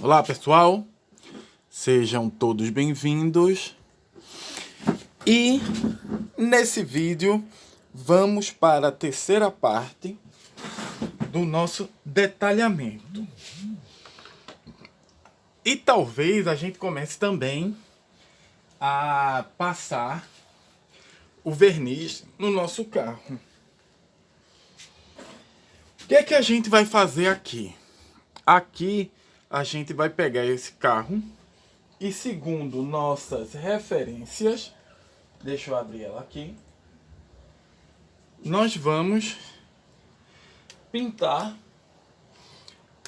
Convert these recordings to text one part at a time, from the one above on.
Olá pessoal, sejam todos bem-vindos. E nesse vídeo vamos para a terceira parte do nosso detalhamento. E talvez a gente comece também a passar o verniz no nosso carro. O que é que a gente vai fazer aqui? Aqui a gente vai pegar esse carro e, segundo nossas referências, deixa eu abrir ela aqui, nós vamos pintar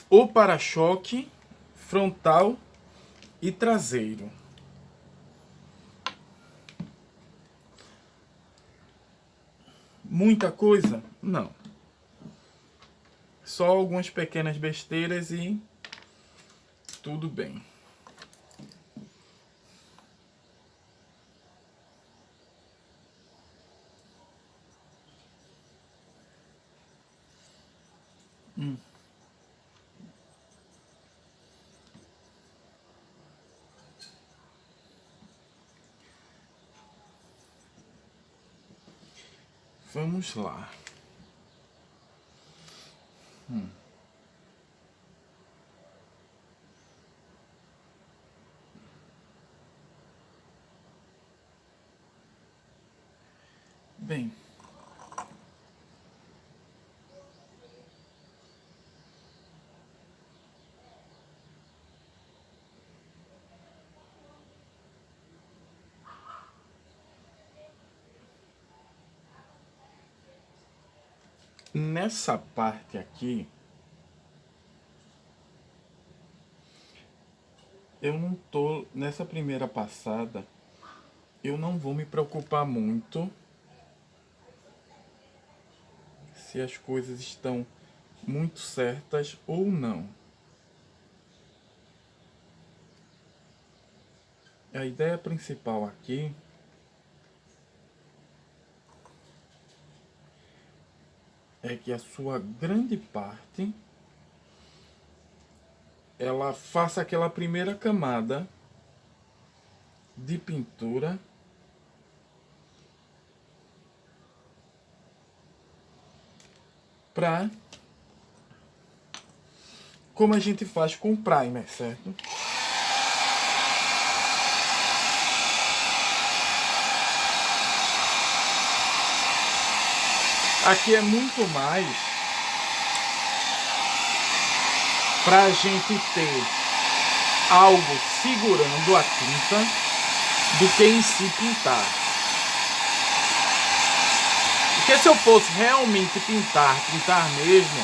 o para-choque frontal e traseiro. Muita coisa? Não. Só algumas pequenas besteiras e tudo bem. Vamos lá. Bem, nessa parte aqui, eu não tô, nessa primeira passada, eu não vou me preocupar muito se as coisas estão muito certas ou não. A ideia principal aqui é que a sua grande parte ela faça aquela primeira camada de pintura para, como a gente faz com o primer, certo? Aqui é muito mais para a gente ter algo segurando a tinta do que em si pintar. Porque se eu fosse realmente pintar mesmo,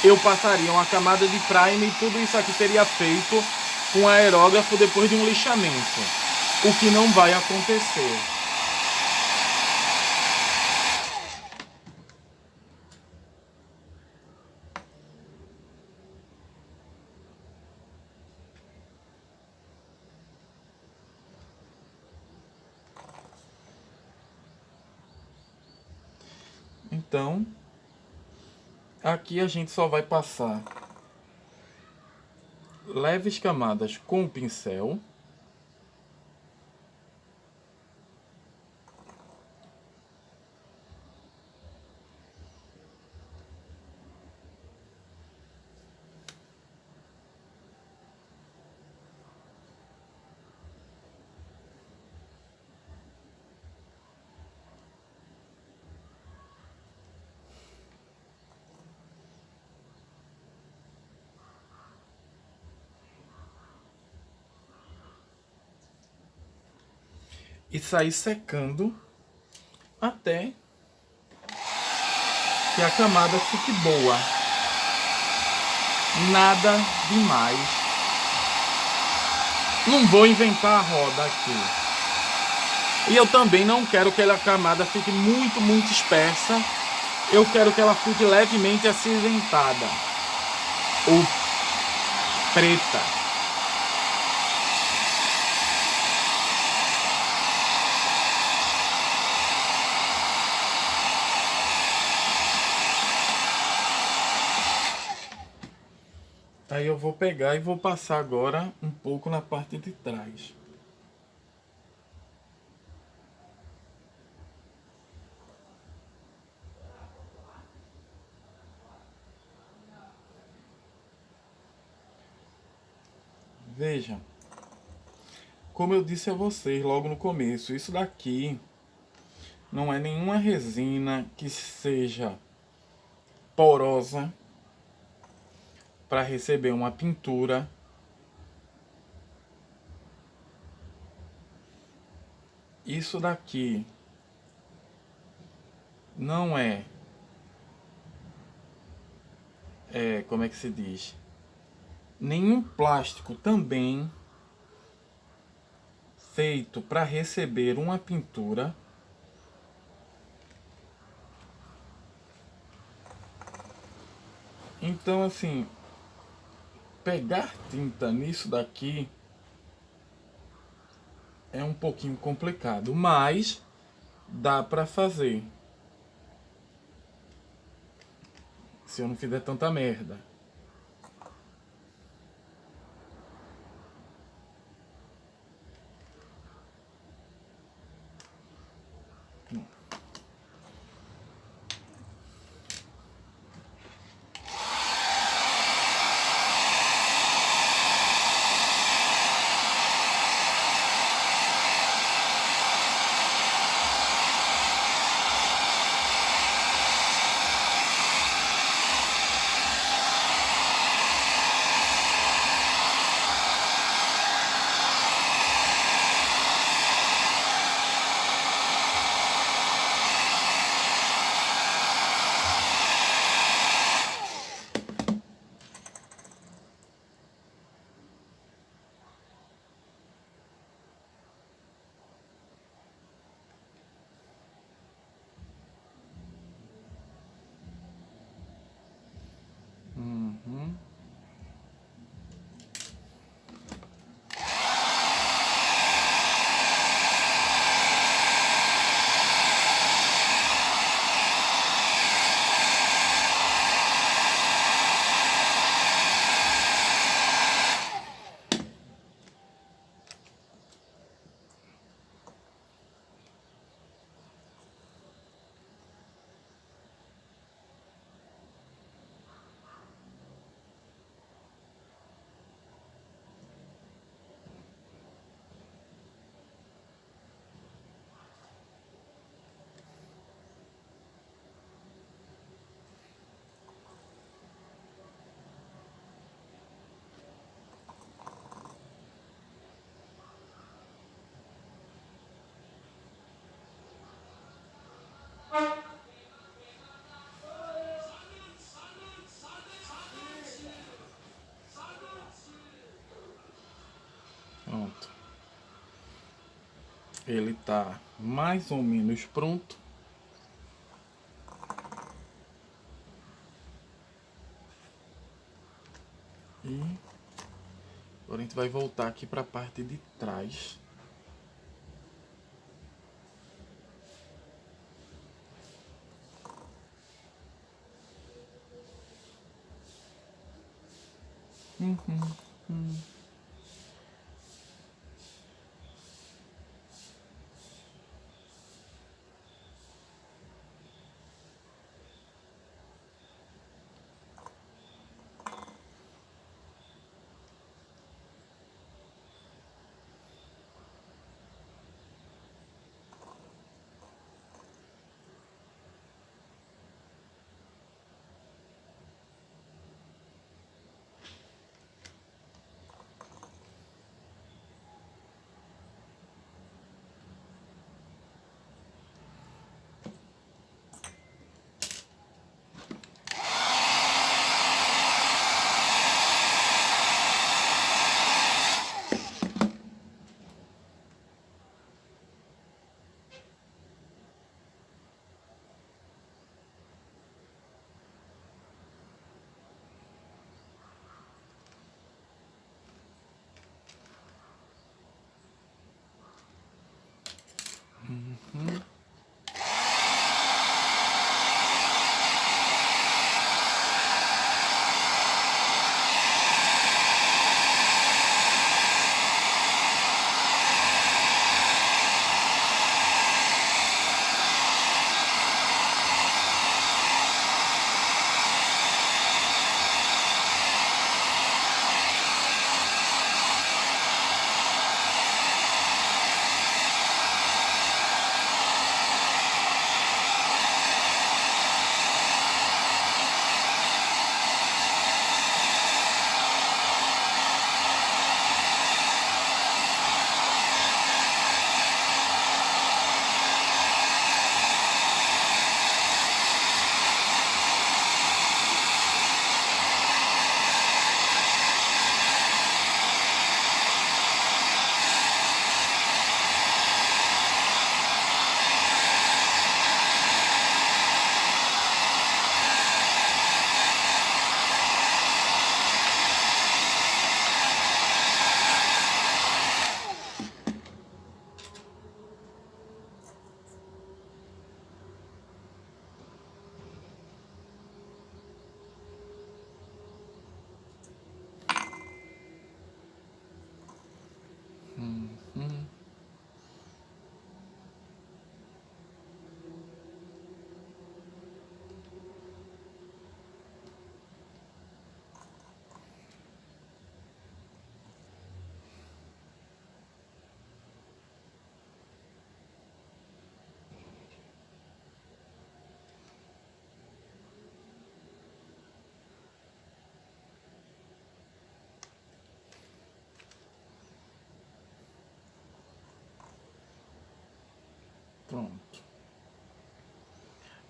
eu passaria uma camada de primer e tudo isso aqui teria feito com aerógrafo depois de um lixamento. O que não vai acontecer. Então, aqui a gente só vai passar leves camadas com o pincel. E sair secando até que a camada fique boa. Nada demais. Não vou inventar a roda aqui. E eu também não quero que a camada fique muito espessa. Eu quero que ela fique levemente acinzentada ou preta. Aí eu vou pegar e vou passar agora um pouco na parte de trás. Veja, como eu disse a vocês logo no começo, isso daqui não é nenhuma resina que seja porosa para receber uma pintura. Isso daqui não como é que se diz? Nenhum plástico também feito para receber uma pintura. Então, assim, pegar tinta nisso daqui é um pouquinho complicado, mas dá para fazer. Se eu não fizer tanta merda. Uhum. Pronto. Ele tá mais ou menos pronto. E agora a gente vai voltar aqui para a parte de trás.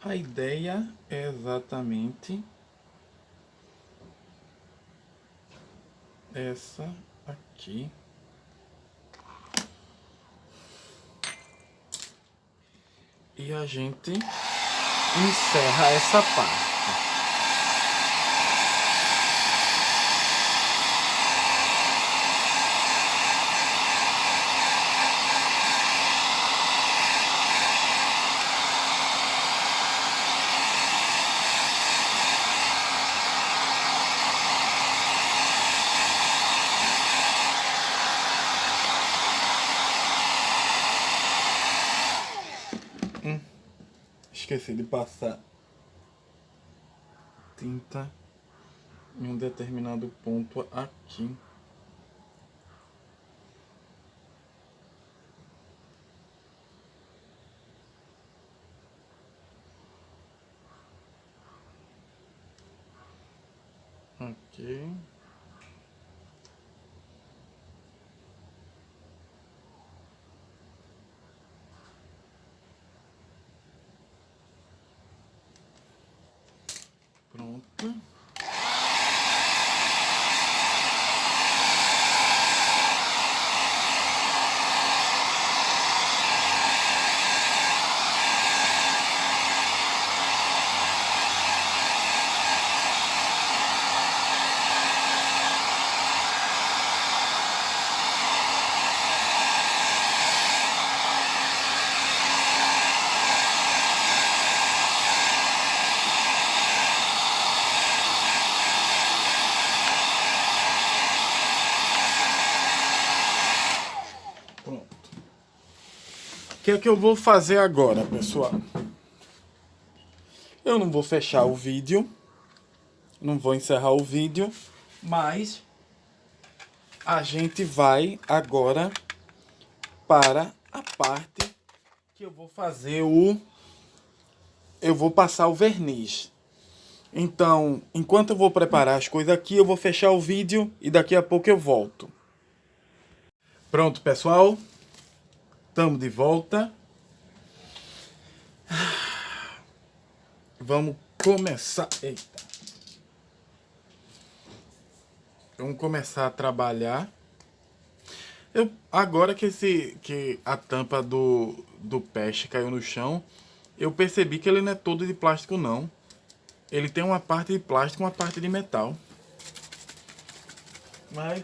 A ideia é exatamente essa aqui. E a gente encerra essa parte. Esqueci de passar tinta em um determinado ponto aqui. Ok. Pronto. O que é que eu vou fazer agora, pessoal? Eu não vou fechar o vídeo, não vou encerrar o vídeo, mas a gente vai agora para a parte que eu vou fazer eu vou passar o verniz. Então, enquanto eu vou preparar as coisas aqui, eu vou fechar o vídeo e daqui a pouco eu volto. Pronto, pessoal. Estamos de volta. Vamos começar. Eita. Vamos começar a trabalhar. Agora que a tampa do peixe caiu no chão, eu percebi que ele não é todo de plástico, não. Ele tem uma parte de plástico e uma parte de metal. Mas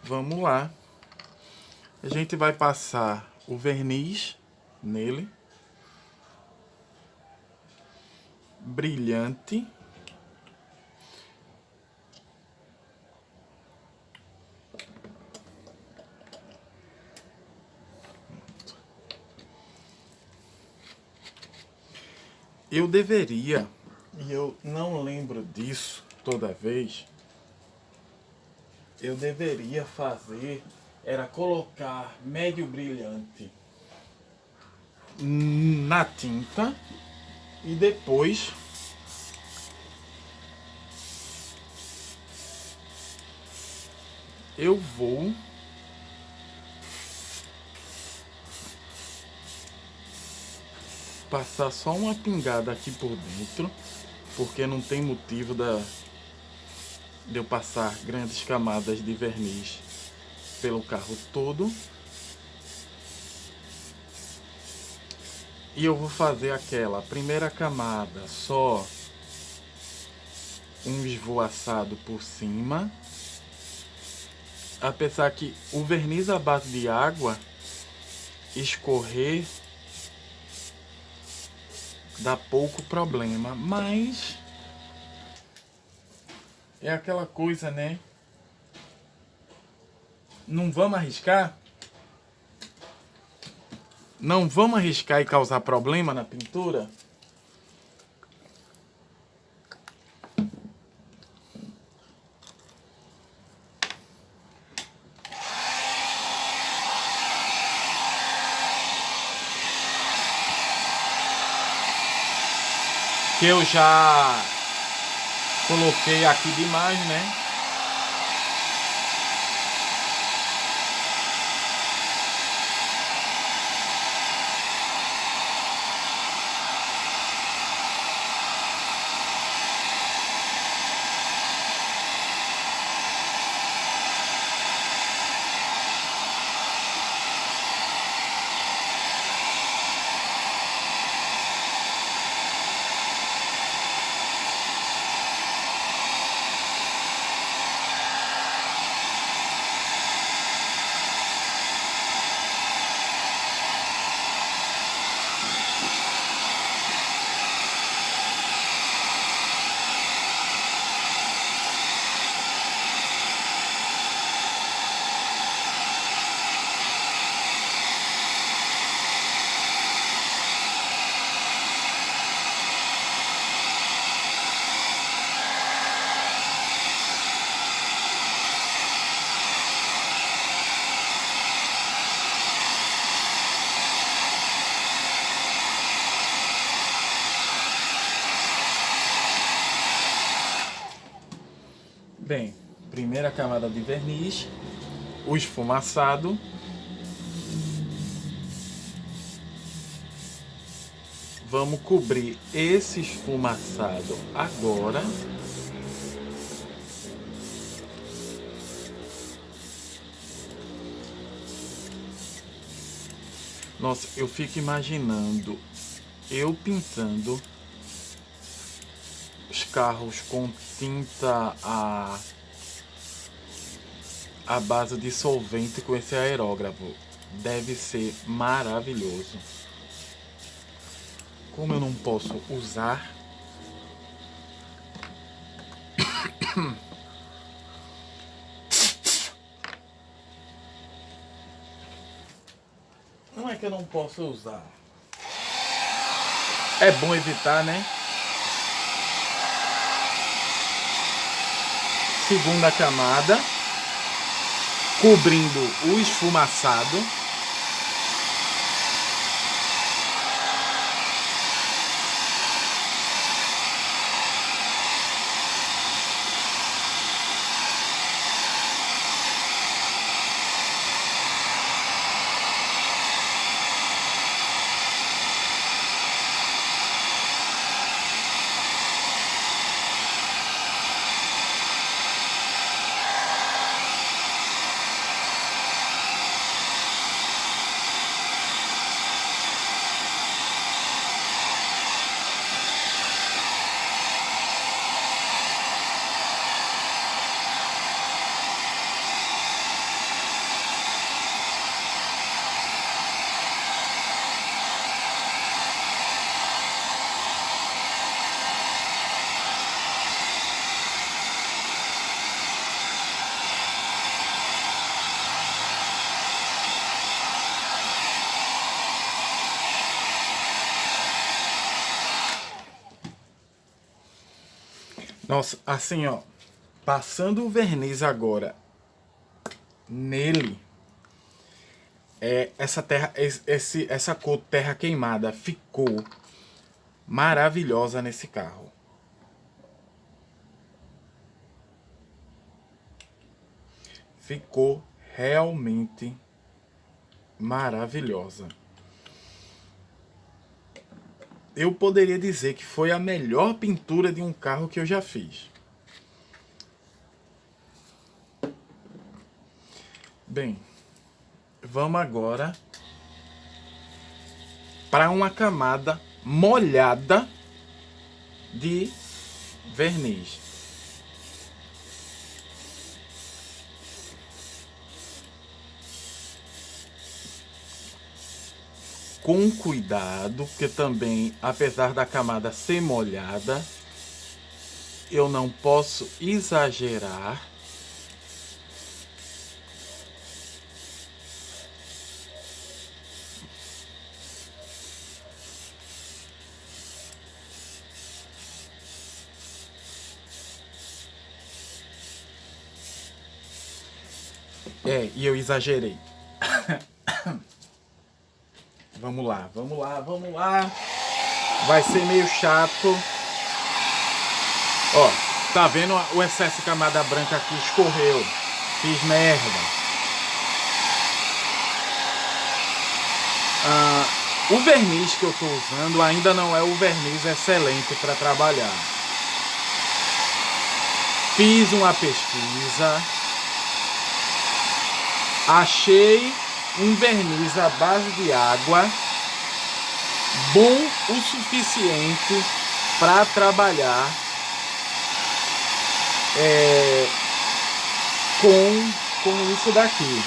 vamos lá. A gente vai passar o verniz nele. Brilhante. Eu deveria, e eu não lembro disso toda vez, eu deveria fazer, era colocar médio brilhante na tinta e depois eu vou passar só uma pingada aqui por dentro, porque não tem motivo de eu passar grandes camadas de verniz pelo carro todo. E eu vou fazer aquela primeira camada só um esvoaçado por cima. Apesar que o verniz à base de água escorrer dá pouco problema, mas é aquela coisa, né? Não vamos arriscar? Não vamos arriscar e causar problema na pintura? Que eu já coloquei aqui demais, né? Bem, primeira camada de verniz, o esfumaçado. Vamos cobrir esse esfumaçado agora. Nossa, eu fico imaginando eu pintando os carros com tinta à base de solvente com esse aerógrafo. Deve ser maravilhoso. Como eu não posso usar, não é que eu não posso usar. É bom evitar, né? Segunda camada, cobrindo o esfumaçado. Nossa, assim ó, passando o verniz agora nele, essa cor terra queimada ficou maravilhosa nesse carro. Ficou realmente maravilhosa. Eu poderia dizer que foi a melhor pintura de um carro que eu já fiz. Bem, vamos agora para uma camada molhada de verniz. Com cuidado, porque também, apesar da camada ser molhada, eu não posso exagerar. E eu exagerei. Vamos lá, vamos lá, vamos lá. Vai ser meio chato. Ó, tá vendo o excesso de camada branca aqui? Escorreu. Fiz merda. O verniz que eu tô usando ainda não é o verniz excelente para trabalhar. Fiz uma pesquisa. Achei um verniz à base de água bom o suficiente para trabalhar com isso daqui.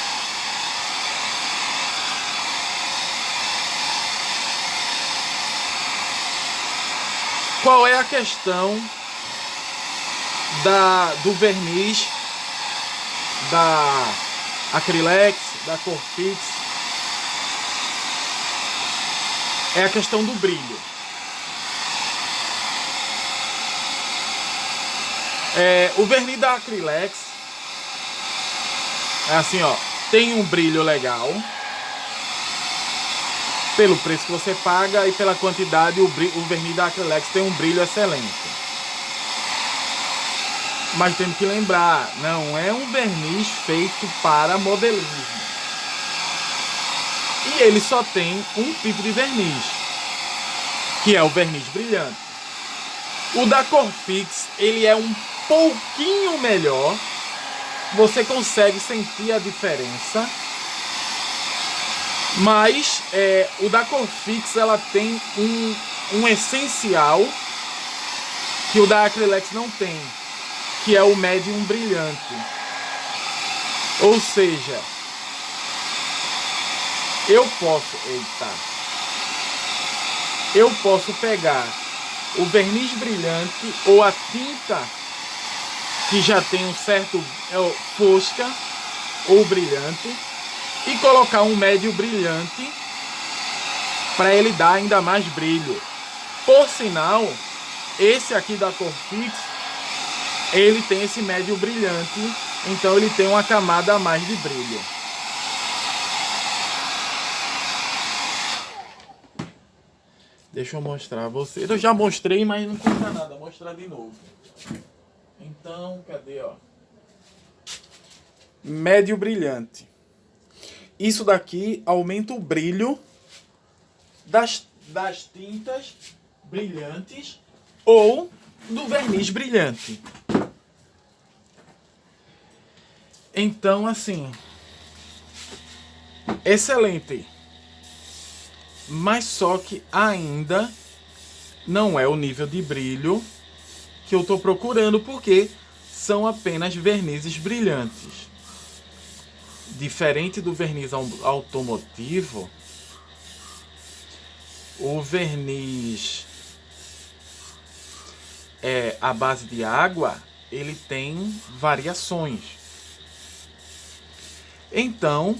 Qual é a questão do verniz da Acrylex, da Corfix? É a questão do brilho. O verniz da Acrylex é assim, ó, tem um brilho legal pelo preço que você paga e pela quantidade. O verniz da Acrylex tem um brilho excelente. Mas temos que lembrar, não é um verniz feito para modelismo. E ele só tem um tipo de verniz, que é o verniz brilhante. O da Corfix, ele é um pouquinho melhor. Você consegue sentir a diferença. Mas o da Corfix, ela tem um essencial que o da Acrylex não tem, que é o médium brilhante. Ou seja, eu posso pegar o verniz brilhante ou a tinta que já tem um certo fosca ou brilhante e colocar um médio brilhante para ele dar ainda mais brilho. Por sinal, esse aqui da Corfix, ele tem esse médio brilhante, então ele tem uma camada a mais de brilho. Deixa eu mostrar a vocês. Eu já mostrei, mas não custa nada vou mostrar de novo. Então, cadê, ó? Médio brilhante. Isso daqui aumenta o brilho das tintas brilhantes ou do verniz brilhante. Então, assim, excelente. Mas só que ainda não é o nível de brilho que eu estou procurando, porque são apenas vernizes brilhantes. Diferente do verniz automotivo, o verniz à base de água, ele tem variações. Então,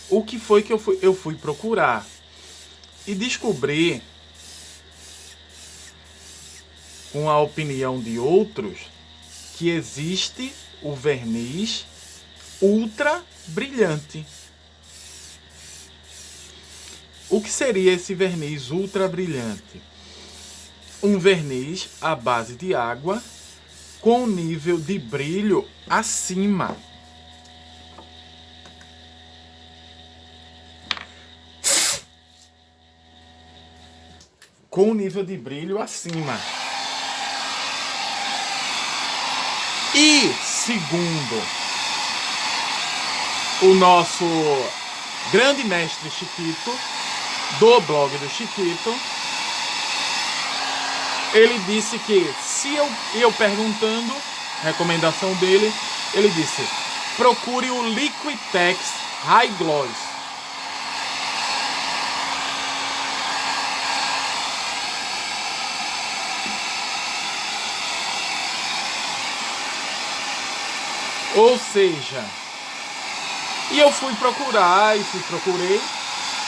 o que foi que eu fui procurar? E descobri, com a opinião de outros, que existe o verniz ultra brilhante. O que seria esse verniz ultra brilhante? Um verniz à base de água com nível de brilho acima. Com nível de brilho acima. E segundo o nosso grande mestre Chiquito, do blog do Chiquito, ele disse que se eu perguntando, recomendação dele, ele disse: procure o Liquitex High Gloss. Ou seja, e eu fui procurar e procurei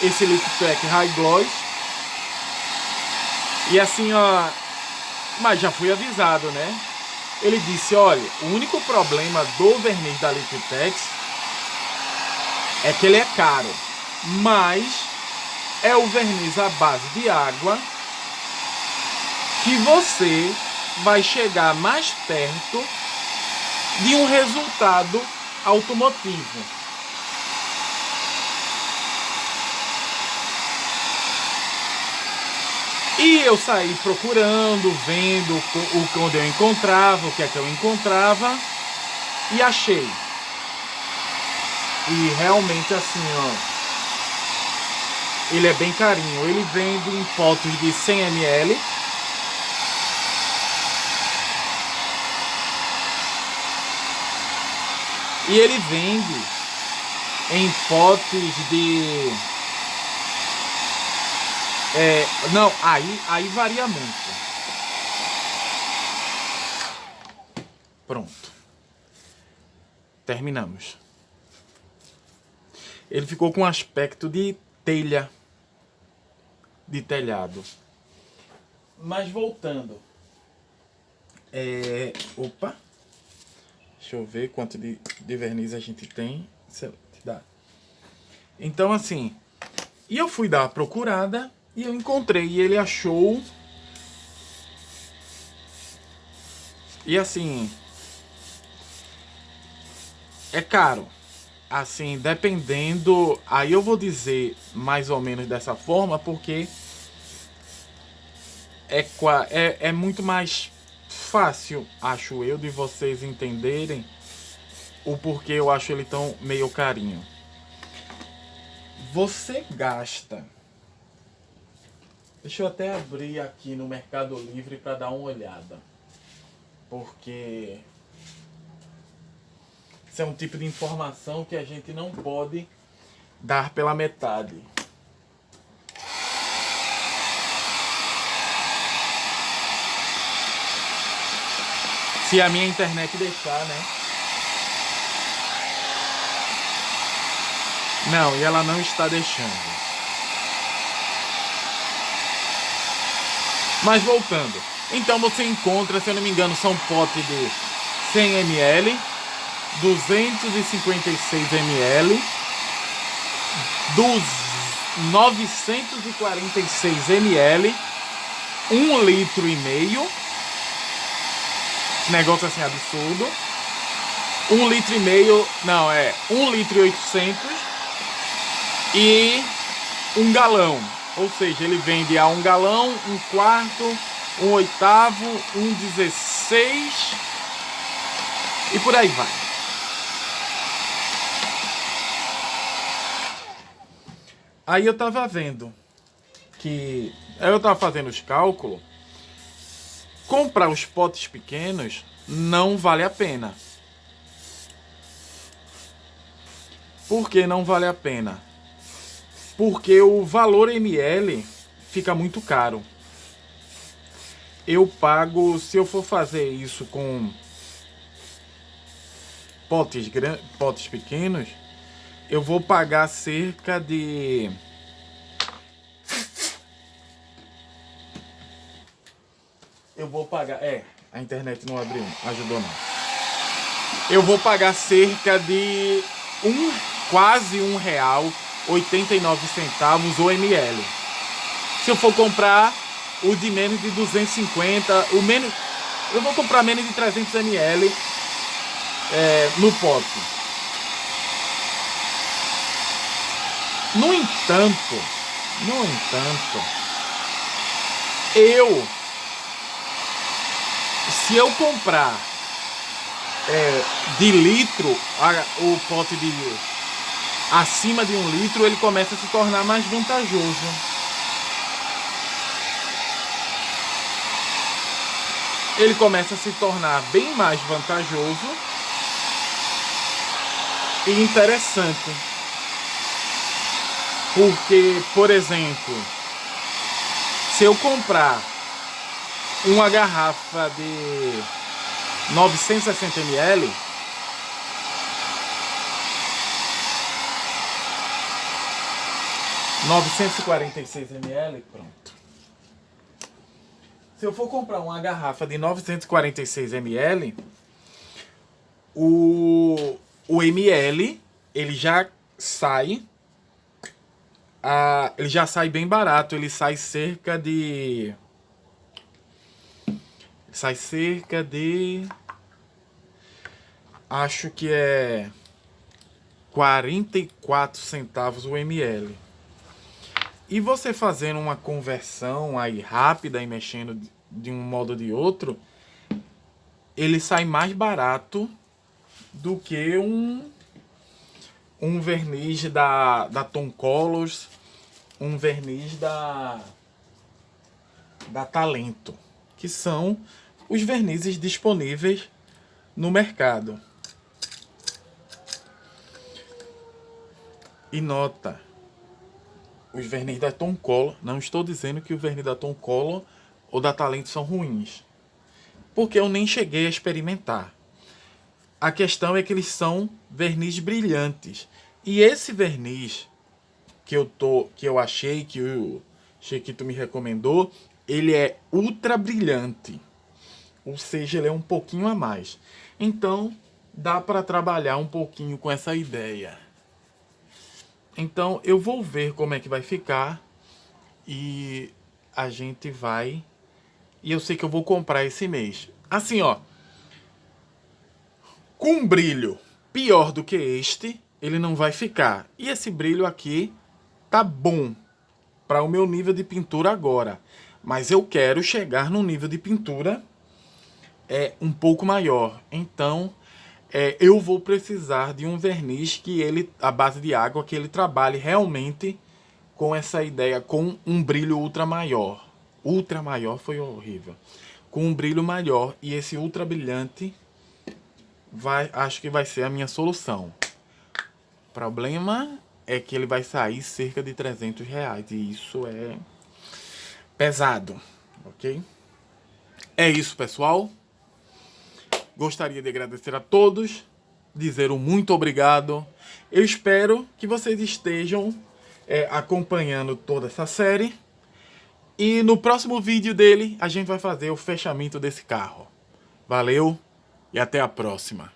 esse Liquitex High Gloss. E assim, ó, mas já fui avisado, né? Ele disse: olha, o único problema do verniz da Liquitex é que ele é caro, mas é o verniz à base de água que você vai chegar mais perto de um resultado automotivo. E eu saí procurando, vendo onde eu encontrava, o que é que eu encontrava, e achei. E realmente assim, ó, ele é bem carinho. Ele vende em potes de 100 ml. E ele vende em potes de... não, aí varia muito. Pronto. Terminamos. Ele ficou com um aspecto de telha. De telhado. Mas voltando. Opa. Deixa eu ver quanto de verniz a gente tem. Dá. Então, assim... E eu fui dar uma procurada e eu encontrei. E ele achou... E assim... é caro. Assim, dependendo, aí eu vou dizer mais ou menos dessa forma, porque é muito mais fácil, acho eu, de vocês entenderem o porquê eu acho ele tão meio carinho. Você gasta. Deixa eu até abrir aqui no Mercado Livre para dar uma olhada. Porque isso é um tipo de informação que a gente não pode dar pela metade. Se a minha internet deixar, né? Não, e ela não está deixando. Mas voltando. Então você encontra, se eu não me engano, são potes de 100 ml, 256 ml, dos 946 ml, 1,5 litro. Negócio assim absurdo. 1,5 litro, não, é 1,8 litro e 1 galão. Ou seja, ele vende a 1 galão, 1 quarto, 1 oitavo, 1,16 e por aí vai. Aí eu tava vendo que eu tava fazendo os cálculos. Comprar os potes pequenos não vale a pena. Por que não vale a pena? Porque o valor ml fica muito caro. Eu pago, se eu for fazer isso com potes pequenos, eu vou pagar cerca de... Eu vou pagar... a internet não abriu, ajudou não. Eu vou pagar cerca de quase R$1, 89 centavos o ml. Se eu for comprar o de menos de 250, eu vou comprar menos de 300 ml no pote. No entanto, se eu comprar de litro, o pote de acima de 1 litro, ele começa a se tornar mais vantajoso. Ele começa a se tornar bem mais vantajoso e interessante. Porque, por exemplo, se eu comprar uma garrafa de 960 ml, pronto. Se eu for comprar uma garrafa de 946 ml, o ml ele já sai bem barato. Ele sai cerca de acho que é 44 centavos o ml. E você fazendo uma conversão aí rápida e mexendo de um modo ou de outro, ele sai mais barato do que um verniz da Tom Colors, um verniz da Talento, que são os vernizes disponíveis no mercado. E nota, os verniz da Tom Color, não estou dizendo que o verniz da Tom Color ou da Talento são ruins, porque eu nem cheguei a experimentar. A questão é que eles são verniz brilhantes. E esse verniz que eu achei, que o Chiquito me recomendou, ele é ultra brilhante. Ou seja, ele é um pouquinho a mais. Então, dá para trabalhar um pouquinho com essa ideia. Então, eu vou ver como é que vai ficar. E a gente vai... E eu sei que eu vou comprar esse mês. Assim, ó. Com brilho. pior do que este, ele não vai ficar. E esse brilho aqui tá bom para o meu nível de pintura agora. Mas eu quero chegar num nível de pintura um pouco maior. Então, eu vou precisar de um verniz que ele, à base de água, que ele trabalhe realmente com essa ideia, com um brilho ultra maior. Ultra maior foi horrível. Com um brilho maior, e esse ultra brilhante acho que vai ser a minha solução. O problema é que ele vai sair cerca de R$300, e isso é pesado, ok? É isso, pessoal. Gostaria de agradecer a todos, dizer um muito obrigado. Eu espero que vocês estejam acompanhando toda essa série. E no próximo vídeo dele, a gente vai fazer o fechamento desse carro. Valeu e até a próxima.